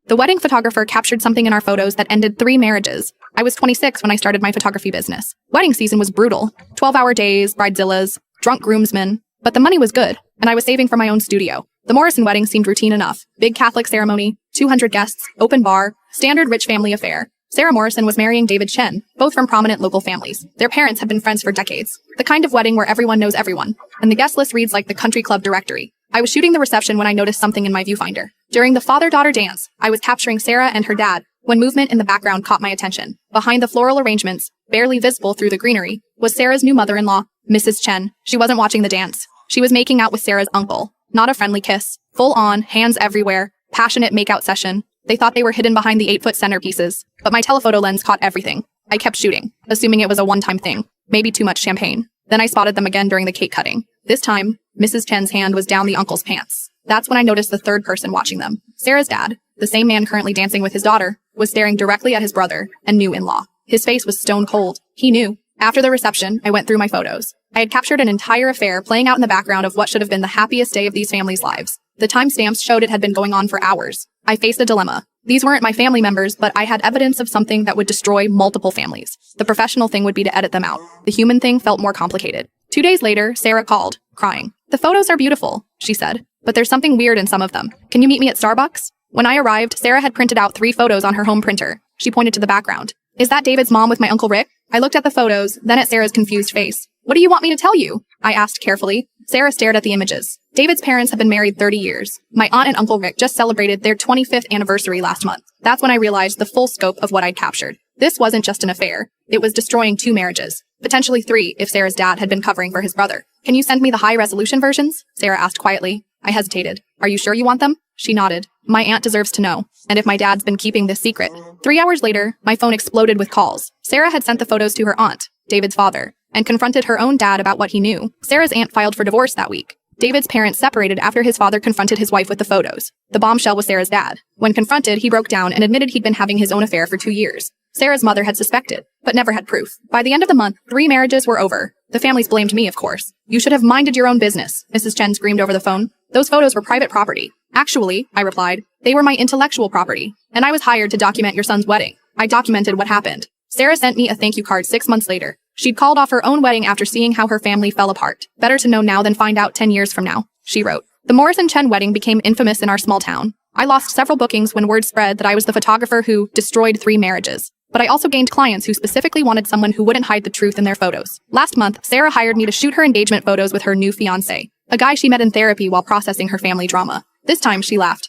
The wedding photographer captured something in our photos that ended 3 marriages. I was 26 when I started my photography business. Wedding season was brutal. 12-hour days, bridezillas, drunk groomsmen. But the money was good, and I was saving for my own studio. The Morrison wedding seemed routine enough. Big Catholic ceremony, 200 guests, open bar, standard rich family affair. Sarah Morrison was marrying David Chen, both from prominent local families. Their parents had been friends for decades. The kind of wedding where everyone knows everyone, and the guest list reads like the country club directory. I was shooting the reception when I noticed something in my viewfinder. During the father-daughter dance, I was capturing Sarah and her dad, when movement in the background caught my attention. Behind the floral arrangements, barely visible through the greenery, was Sarah's new mother-in-law, Mrs. Chen. She wasn't watching the dance. She was making out with Sarah's uncle. Not a friendly kiss. Full on, hands everywhere, passionate makeout session. They thought they were hidden behind the 8-foot centerpieces, but my telephoto lens caught everything. I kept shooting, assuming it was a one-time thing. Maybe too much champagne. Then I spotted them again during the cake cutting. This time, Mrs. Chen's hand was down the uncle's pants. That's when I noticed the third person watching them. Sarah's dad, the same man currently dancing with his daughter, was staring directly at his brother and new in-law. His face was stone cold. He knew. After the reception, I went through my photos. I had captured an entire affair playing out in the background of what should have been the happiest day of these families' lives. The timestamps showed it had been going on for hours. I faced a dilemma. These weren't my family members, but I had evidence of something that would destroy multiple families. The professional thing would be to edit them out. The human thing felt more complicated. 2 days later, Sarah called, crying. "The photos are beautiful," she said, "but there's something weird in some of them. Can you meet me at Starbucks?" When I arrived, Sarah had printed out 3 photos on her home printer. She pointed to the background. "Is that David's mom with my Uncle Rick?" I looked at the photos, then at Sarah's confused face. "What do you want me to tell you?" I asked carefully. Sarah stared at the images. David's parents have been married 30 years. My aunt and Uncle Rick just celebrated their 25th anniversary last month. That's when I realized the full scope of what I'd captured. This wasn't just an affair. It was destroying 2 marriages. Potentially 3 if Sarah's dad had been covering for his brother. "Can you send me the high-resolution versions?" Sarah asked quietly. I hesitated. "Are you sure you want them?" She nodded. "My aunt deserves to know. And if my dad's been keeping this secret." 3 hours later, my phone exploded with calls. Sarah had sent the photos to her aunt, David's father, and confronted her own dad about what he knew. Sarah's aunt filed for divorce that week. David's parents separated after his father confronted his wife with the photos. The bombshell was Sarah's dad. When confronted, he broke down and admitted he'd been having his own affair for 2 years. Sarah's mother had suspected, but never had proof. By the end of the month, 3 marriages were over. The families blamed me, of course. "You should have minded your own business," Mrs. Chen screamed over the phone. "Those photos were private property." "Actually," I replied, "they were my intellectual property, and I was hired to document your son's wedding." I documented what happened. Sarah sent me a thank you card 6 months later. She'd called off her own wedding after seeing how her family fell apart. "Better to know now than find out 10 years from now," she wrote. The Morrison-Chen wedding became infamous in our small town. I lost several bookings when word spread that I was the photographer who destroyed 3 marriages. But I also gained clients who specifically wanted someone who wouldn't hide the truth in their photos. Last month, Sarah hired me to shoot her engagement photos with her new fiancé, a guy she met in therapy while processing her family drama. This time, she laughed.